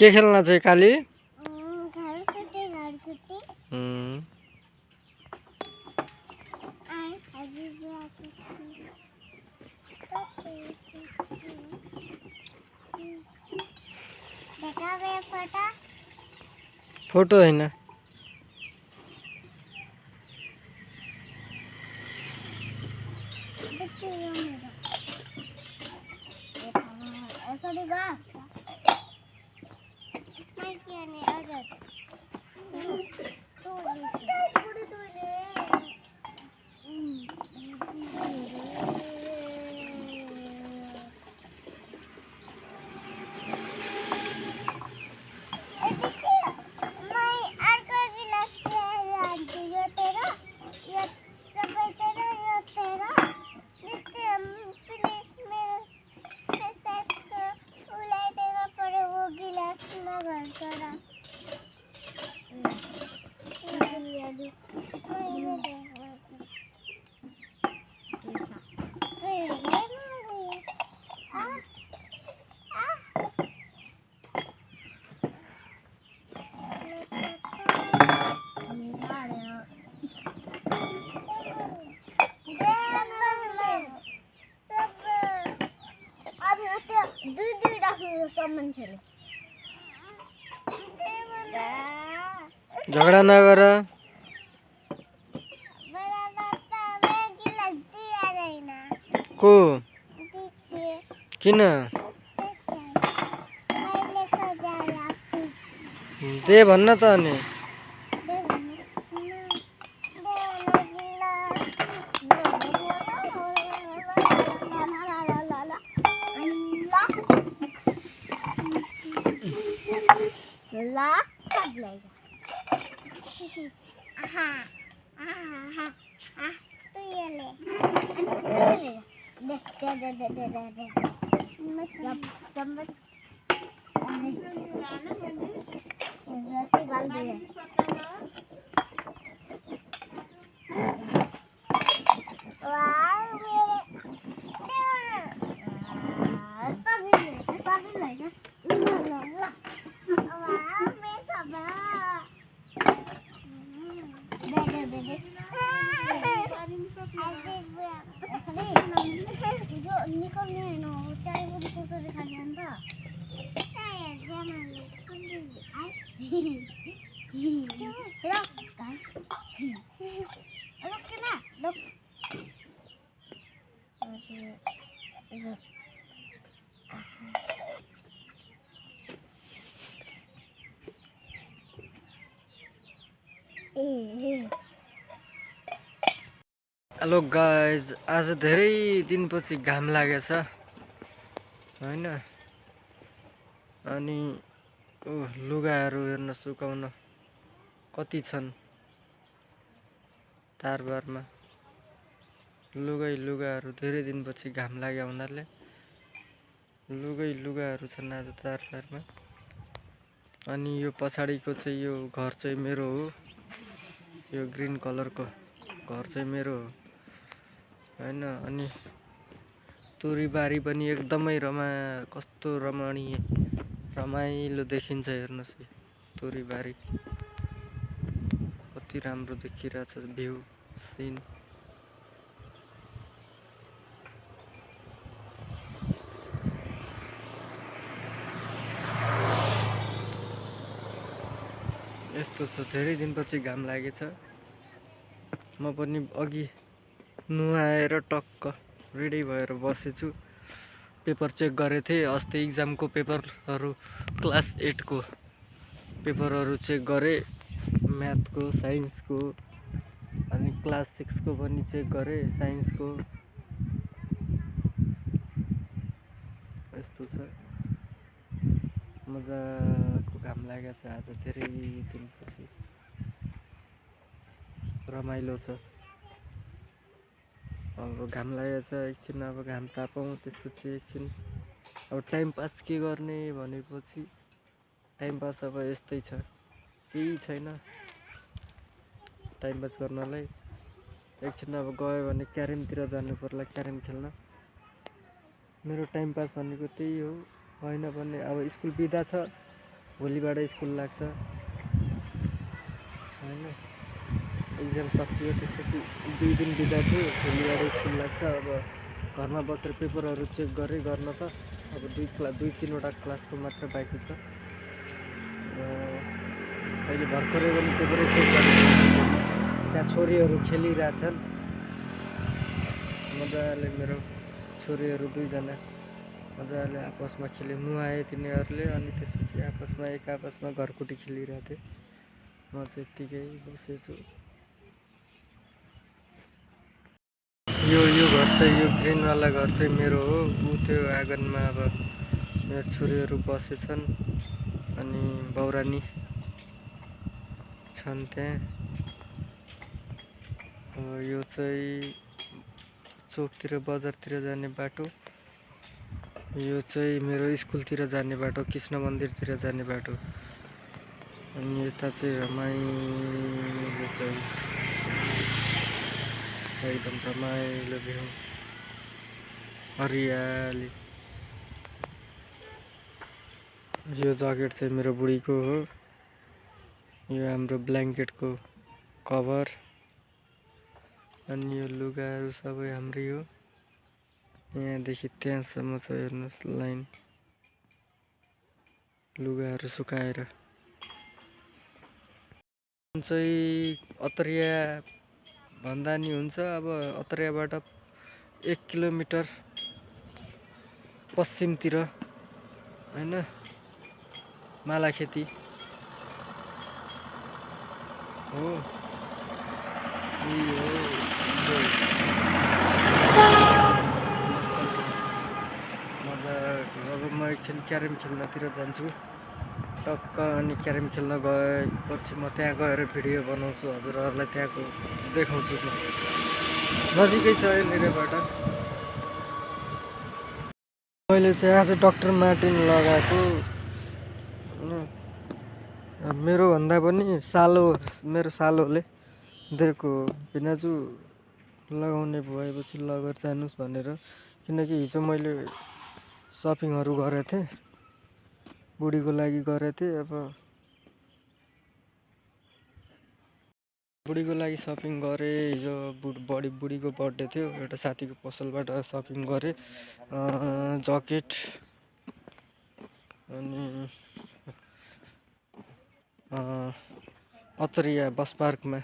के खेल्न चाहिँ काली? फोटो हैन झगडा नगर। को किन दे भन्न त अनि हेलो गाइज, आज धेरै दिनपछि घाम लागेछ हैन। अनि लुगाहरू हेर्न सुकाउन कति छन् तारबारमा। लुगाहरू धेरै दिनपछि घाम लाग्यो हुनाले लुगाहरू छन् आज तारबारमा। अनि यो पछाडिको चाहिँ यो घर चाहिँ मेरो हो। यो ग्रीन कलरको घर चाहिँ मेरो हो हैन। अनि तोरीबारी पनि एकदमै कस्तो रमाइलो देखिन्छ। हेर्नुस् तोरीबारी कति राम्रो देखिरहेछ भ्यू सिन। यस्तो छ, धेरै दिनपछि घाम लागेछ। म पनि अघि नुहाएर टक्क रेडी भएर बसेछु। पेपर चेक गरेको थिएँ अस्ति इक्जामको पेपरहरू, क्लास 8 को पेपरहरू चेक गरेँ, म्याथको, साइन्सको, अनि क्लास 6 को पनि चेक गरेँ, साइन्सको। यस्तो छ, मजाको घाम लागेको छ आज धेरै दिनपछि। रमाइलो छ। अब घाम लागेको छ, एकछिन अब घाम तापौँ, त्यसपछि एकछिन अब टाइम पास के गर्ने भनेपछि टाइम पास अब यस्तै छ, केही छैन टाइम पास गर्नलाई। एकछिन अब गयो भने क्यारमतिर जानु पर्ला, क्यारम खेल्न। मेरो टाइम पास भनेको त्यही हो। होइन भने अब स्कुल बिदा छ, भोलिबाट स्कुल लाग्छ होइन। एक्जाम सकियो त्यसपछि 2 दिन बिदा थियो, भोलिबाट स्कुल लाग्छ। अब घरमा बसेर पेपरहरू चेक गर्न त अब 2-3वटा क्लासको मात्र बाँकी छ। अहिले भर्खरै पनि पेपरै चेक गरेको, त्यहाँ छोरीहरू खेलिरहेछन् मजाले। मेरो छोरीहरू 2जना मजाले आपसमा खेले, नुहाए तिनीहरूले, अनि त्यसपछि आपसमा घरकुटी खेलिरहेको थिए। म चाहिँ यत्तिकै बसेछु। यो घर चाहिँ, यो ग्रिनवाला घर चाहिँ मेरो हो। ऊ त्यो आँगनमा अब मेरो छोरीहरू बसेछन् अनि बौरानी छन् त्यहाँ। यो चाहिँ चोकतिर बजारतिर जाने बाटो। यो चाहिँ मेरो स्कुलतिर जाने बाटो, कृष्ण मन्दिरतिर जाने बाटो। अनि यता चाहिँ रमाइलो चाहिँ एकदम रमाइलो भ्यू, हरियाली। यो ज्याकेट चाहिँ मेरो बुढीको हो। यो हाम्रो ब्ल्याङ्केटको कभर। अनि यो लुगाहरू सबै हाम्रै हो। यहाँदेखि त्यहाँसम्म छ, हेर्नुहोस् लाइन लुगाहरू सुकाएर। चाहिँ अत्रिया भन्दा नि हुन्छ। अब अत्रियाबाट 1 किलोमिटर पश्चिमतिर होइन, मालाखेती हो। मजा। अब म एकछिन क्यारम खेल्नतिर जान्छु टक्क। अनि क्यारम खेल्न गएपछि म त्यहाँ गएर भिडियो बनाउँछु, हजुरहरूलाई त्यहाँको देखाउँछु। नजिकै छ यहाँनिरबाट। मैले चाहिँ आज डक्टर मार्टिन लगाएको। मेरोभन्दा पनि मेरो सालोले दिएको भिनाजु लगाउने भएपछि लगेर जानुहोस् भनेर। किनकि हिजो मैले सपिङहरू गरेको थिएँ, बुढीको लागि गरेको थिएँ। अब बुढीको लागि सपिङ गरेँ हिजो। बुढीको बर्थडे थियो, एउटा साथीको पसलबाट सपिङ गरेँ। ज्याकेट अनि अत्रिया बस पार्कमा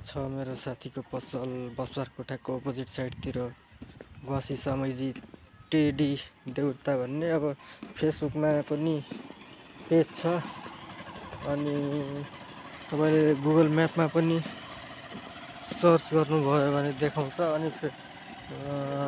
छ मेरो साथीको पसल। बस पार्कको ठ्याक्क अपोजिट साइडतिर घसी समयजी टेडी देउता भन्ने। अब फेसबुकमा पनि पेज छ, अनि तपाईँले गुगल म्यापमा पनि सर्च गर्नुभयो भने देखाउँछ। अनि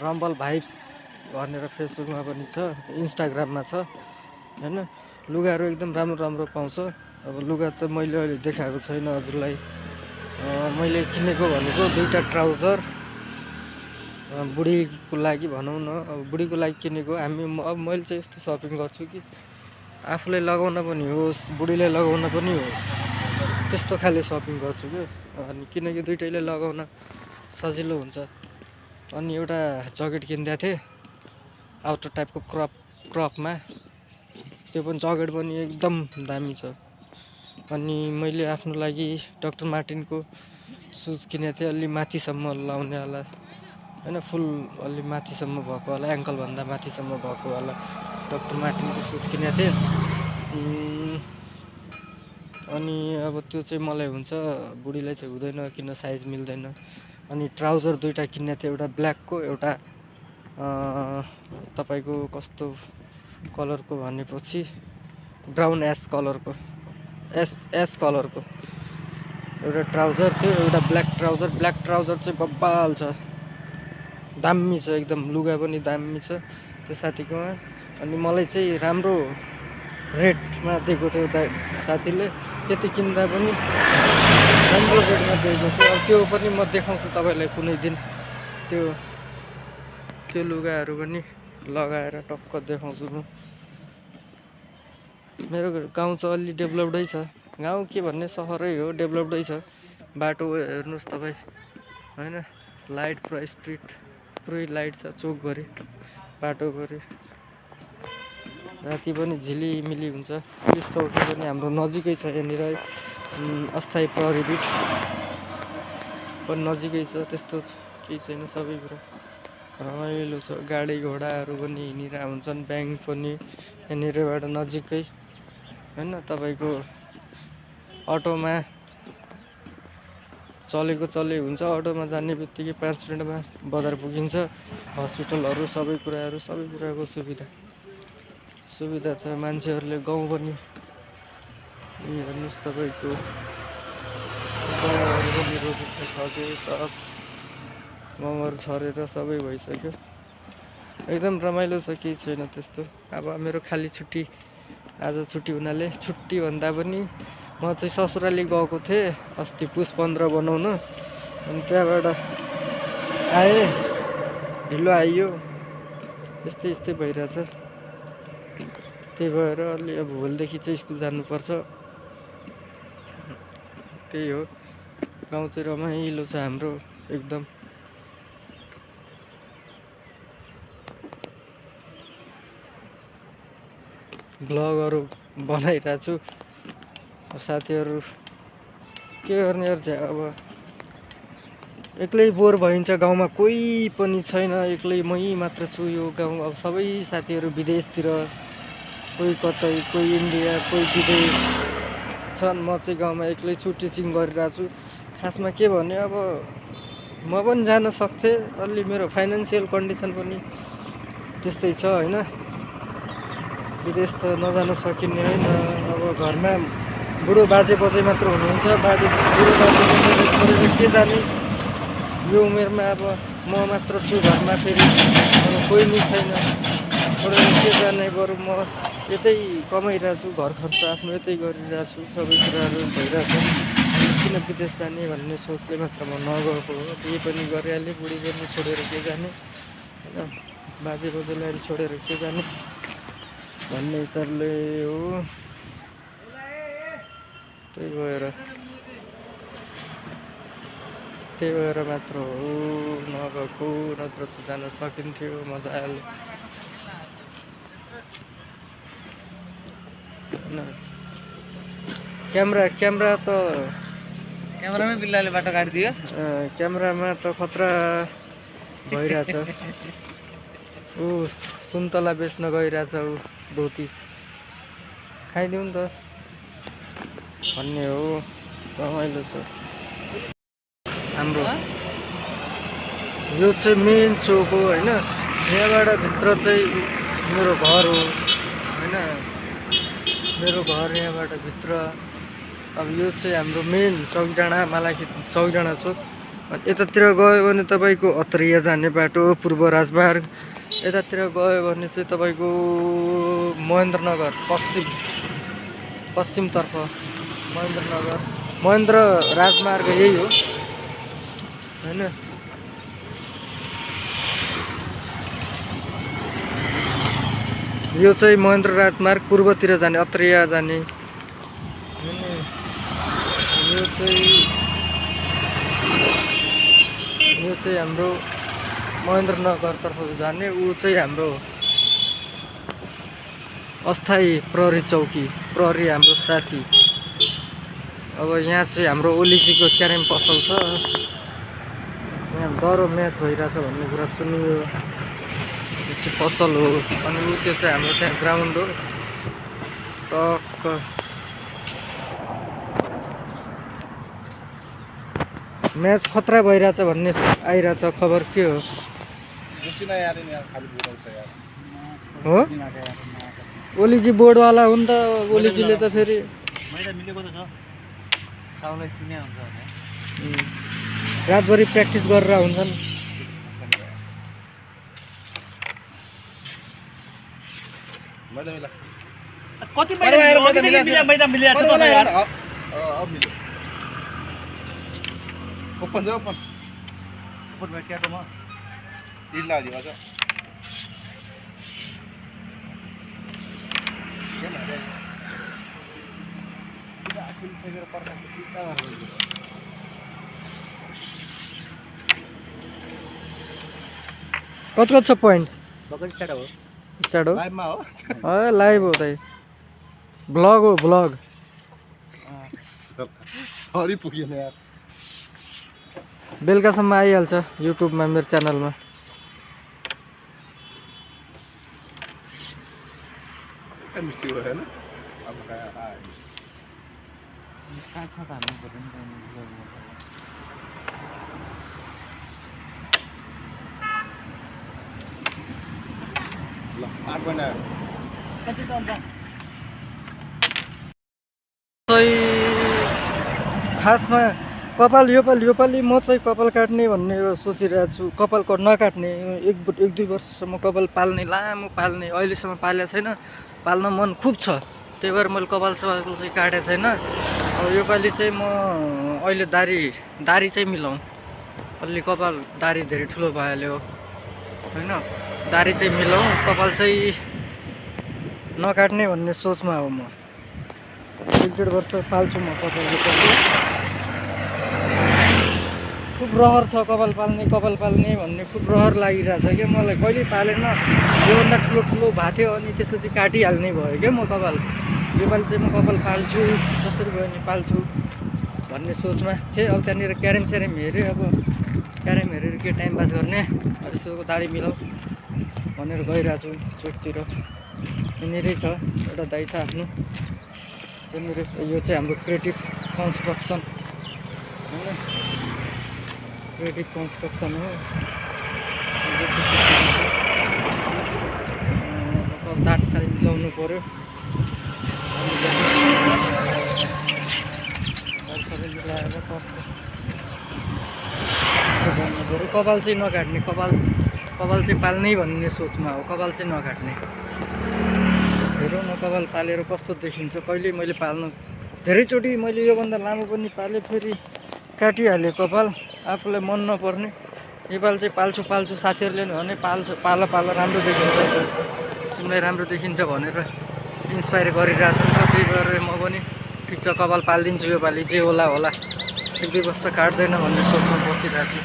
रम्बल भाइब्स भनेर फेसबुकमा पनि छ, इन्स्टाग्राममा छ होइन। लुगाहरू एकदम राम्रो पाउँछ। अब लुगा त मैले अहिले देखाएको छैन हजुरलाई। मैले किनेको भनेको 2टा ट्राउजर, बुढीको लागि भनौँ न। अब बुढीको लागि किनेको। अब मैले चाहिँ यस्तो सपिङ गर्छु कि आफूलाई लगाउन पनि होस्, बुढीलाई लगाउन पनि होस्, त्यस्तो खाले सपिङ गर्छु क्या। अनि किनकि दुइटैले लगाउन सजिलो हुन्छ। अनि एउटा ज्याकेट किनिदिएको थिएँ आउटर टाइपको क्रपमा। त्यो पनि ज्याकेट पनि एकदम दामी छ। अनि मैले आफ्नो लागि डक्टर मार्टिनको सुज किनेको थिएँ, अलि माथिसम्म लाउनेवाला होइन, फुल अलि माथिसम्म भएको वाला, एङ्कलभन्दा माथिसम्म भएको वाला डक्टर मार्टिनको सुज किनेको थिएँ। अनि अब त्यो चाहिँ मलाई हुन्छ, बुढीलाई चाहिँ हुँदैन, किन साइज मिल्दैन। अनि ट्राउजर 2टा किनेको थिएँ, एउटा ब्ल्याकको, एउटा तपाईँको कस्तो कलरको भनेपछि ब्राउन एस कलरको एउटा ट्राउजर थियो। एउटा ब्ल्याक ट्राउजर चाहिँ बब्बाल छ, दामी छ एकदम। लुगा पनि दामी छ त्यो साथीकोमा। अनि मलाई चाहिँ राम्रो रेटमा दिएको थियो साथीले, त्यति किन्दा पनि राम्रो रेटमा दिएको थियो। अब त्यो पनि म देखाउँछु तपाईँलाई कुनै दिन। त्यो लुगाहरू पनि लगाएर टक्क देखाउँछु म। मेरो गाउँ चाहिँ अलि डेभलप्डै छ। गाउँ के भन्ने, सहरै हो, डेभलप्डै छ। बाटो हेर्नुहोस् तपाईँ होइन, लाइट पुरा स्ट्रिट पुरै लाइट छ चोकभरि, बाटोभरि। राति पनि झिलिमिली हुन्छ। पुलिस चौकी पनि हाम्रो नजिकै छ यहाँनिर। अस्थायी प्रहरी बिट पनि नजिकै छ, त्यस्तो केही छैन, सबै कुरा रमाइलो छ। गाडी घोडाहरू पनि हिँडिरहेको हुन्छन्, ब्याङ्क पनि यहाँनिरबाट नजिकै होइन। तपाईँको अटोमा चले हुन्छ, अटोमा जाने बित्तिकै 5 मिनटमा बजार पुगिन्छ। हस्पिटलहरू सबै कुराको सुविधा छ। मान्छेहरूले गाउँ पनि हेर्नुहोस्, तपाईँको गाउँहरू पनि रोजेको छ, सब गाउँहरू छरेर सबै भइसक्यो। एकदम रमाइलो छ, केही छैन त्यस्तो। अब मेरो खाली छुट्टी, आज छुट्टी हुनाले, छुट्टी भन्दा पनि म चाहिँ ससुराली गएको थिएँ अस्ति पुस 15 बनाउन। अनि त्यहाँबाट आएँ, ढिलो आइयो, यस्तै भइरहेछ। त्यही भएर अलि अब भोलिदेखि चाहिँ स्कुल जानुपर्छ। त्यही हो, गाउँ चाहिँ रमाइलो छ हाम्रो एकदम। भ्लगहरू बनाइरहेको छु। साथीहरू के गर्ने अब एक्लै बोर भइन्छ। गाउँमा कोही पनि छैन, एक्लै मै मात्र छु यो गाउँ। अब सबै साथीहरू विदेशतिर, कोही कतै, कोही इन्डिया, कोही विदेश छन्। म चाहिँ गाउँमा एक्लै छु, टिचिङ गरिरहेको छु। खासमा के भने अब म पनि जान सक्थेँ, अलि मेरो फाइनेन्सियल कन्डिसन पनि त्यस्तै छ होइन। विदेश त नजान सकिने होइन। अब घरमा बुढो बाजे बजे मात्र हुनुहुन्छ, बुढो बाजे छोडेर के जाने यो उमेरमा। अब म मात्र छु घरमा, फेरि अब कोही नि छैन, छोडेर के जाने। बरु म यतै कमाइरहेको छु, घर खर्च आफ्नो यतै गरिरहेको छु, सबै कुराहरू भइरहेछ। किन विदेश जाने भन्ने सोचले मात्र म नगएको हो। बिहे पनि गरिहालेँ, बुढी पनि छोडेर के जाने होइन, बाजे बोजूलाई छोडेर के जाने भन्ने हिसाबले हो। त्यही भएर मात्र हो नगएको, नत्र त जान सकिन्थ्यो मजाले होइन। क्यामेरा त क्यामेरामै बिल्लाले बाटो काटिदियो। क्यामेरामा त खतरा भइरहेछ। ऊ सुन्तला बेच्न गइरहेछ, ऊ धोती खाइदिउँ नि त भन्ने हो। रमाइलो छ हाम्रो। यो चाहिँ मेन चोक हो होइन। यहाँबाट भित्र चाहिँ मेरो घर हो होइन, मेरो घर यहाँबाट भित्र। अब यो चाहिँ हाम्रो मेन चौकीडाँडा, मालाखी चौकीडाँडा चोक। यतातिर गयो भने तपाईँको अत्रिया जाने बाटो, पूर्व राजमार्ग। यतातिर गयो भने चाहिँ तपाईँको महेन्द्रनगर, पश्चिमतर्फ महेन्द्रनगर, महेन्द्र राजमार्ग यही हो होइन। यो चाहिँ महेन्द्र राजमार्ग पूर्वतिर जाने, अत्रिया जाने। यो चाहिँ हाम्रो महेन्द्रनगरतर्फ जाने। ऊ चाहिँ हाम्रो अस्थायी प्रहरी चौकी, प्रहरी हाम्रो साथी। अब यहाँ चाहिँ हाम्रो ओलीजीको क्यारम पसल छ। यहाँ डह्रो म्याच भइरहेछ भन्ने कुरा सुनियो, यो चाहिँ पसल हो। अनि त्यो चाहिँ हाम्रो त्यहाँ ग्राउन्ड हो टक्क। म्याच खतरा भइरहेछ भन्ने आइरहेछ खबर, के हो हो? ओलीजी बोर्डवाला हो नि त। ओलीजीले त फेरि रातभरि प्र्याक्टिस गरेर हुन्छन्। कति ओपन क्याटोमा कति छ पोइन्ट? बकरी स्टार्ट हो स्टार्ट हो लाइभमा हो लाइभ हो दाइ ब्लग हो ब्लग हरि पुगेन यार बेलुकासम्म आइहाल्छ युट्युबमा मेरो च्यानलमा मिस्टी भयो होइन अब काठ साथ हाल्नु पर्यो नि ल 8 बनायो कति चल्छ खासमा कपाल योपालि म चाहिँ कपाल काट्ने भन्ने सोचिरहेको छु कपाल नकाट्ने एक दुई वर्षसम्म कपाल पाल्ने लामो पाल्ने अहिलेसम्म पालेको छैन पाल्न मन खुब छ त्यही भएर मैले कपाल चाहिँ काटेको छैन अब योपालि चाहिँ म अहिले दारी चाहिँ मिलाउँ अलि कपाल दारी धेरै ठुलो भइहाल्यो होइन दारी चाहिँ मिलाउँ कपाल चाहिँ नकाट्ने भन्ने सोचमा हो म 1.5 वर्ष पाल्छु म कपाल खुब रहर छ कपाल पाल्ने भन्ने खुब रहर लागिरहेछ क्या मलाई कहिले पालेन योभन्दा ठुलो भएको थियो अनि त्यसपछि काटिहाल्ने भयो क्या म कपाल योपालि चाहिँ म कपाल पाल्छु जसरी भयो नि पाल्छु भन्ने सोचमा थिएँ अब त्यहाँनिर क्यारेम हेरेँ अब क्यारेम हेरेर के टाइम पास गर्ने यसो दाडी मिलाउँ भनेर गइरहेको छु चोकतिर यहाँनिरै छ एउटा दाइ छ आफ्नो त्यहाँनिर यो चाहिँ हाम्रो क्रिएटिभ कन्स्ट्रक्सन होइन क्रिएटिभ कन्स्ट्रक्सन हो दाडी साडी मिलाउनु पऱ्यो मिलाएर कपाल चाहिँ नकाट्ने कपाल चाहिँ पाल्नै भन्ने सोचमा हो कपाल चाहिँ नकाट्ने हेरौँ न कपाल पालेर कस्तो देखिन्छ कहिले मैले पाल्नु धेरैचोटि मैले योभन्दा लामो पनि पालेँ फेरि काटिहालेँ कपाल आफूलाई मन नपर्ने नेपाल चाहिँ पाल्छु साथीहरूले नि भने पाल राम्रो देखिन्छ तिमीलाई राम्रो देखिन्छ भनेर इन्सपायर गरिरहेको छ त्यही भएर म पनि ठिक छ कपाल पालिदिन्छु योपालि जे होला 1-2 वर्ष काट्दैन भन्ने सोचमा बसिरहेको छु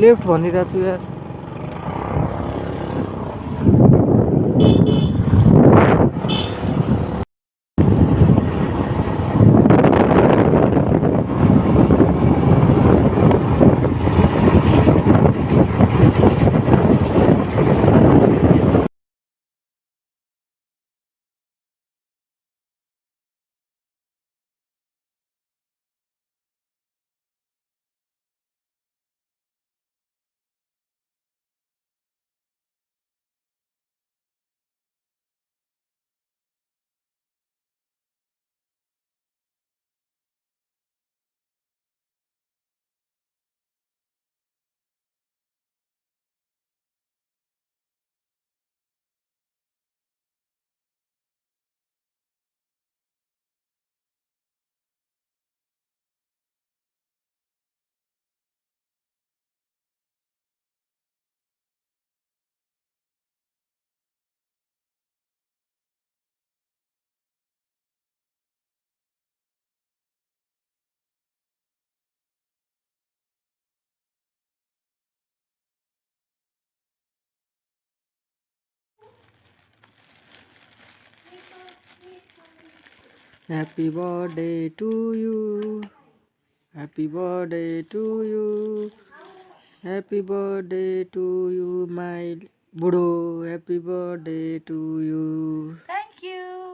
लेफ्ट भनिरहेको छु यार Happy birthday to you. Happy birthday to you. Happy birthday to you, my budo. Happy birthday to you. Thank you.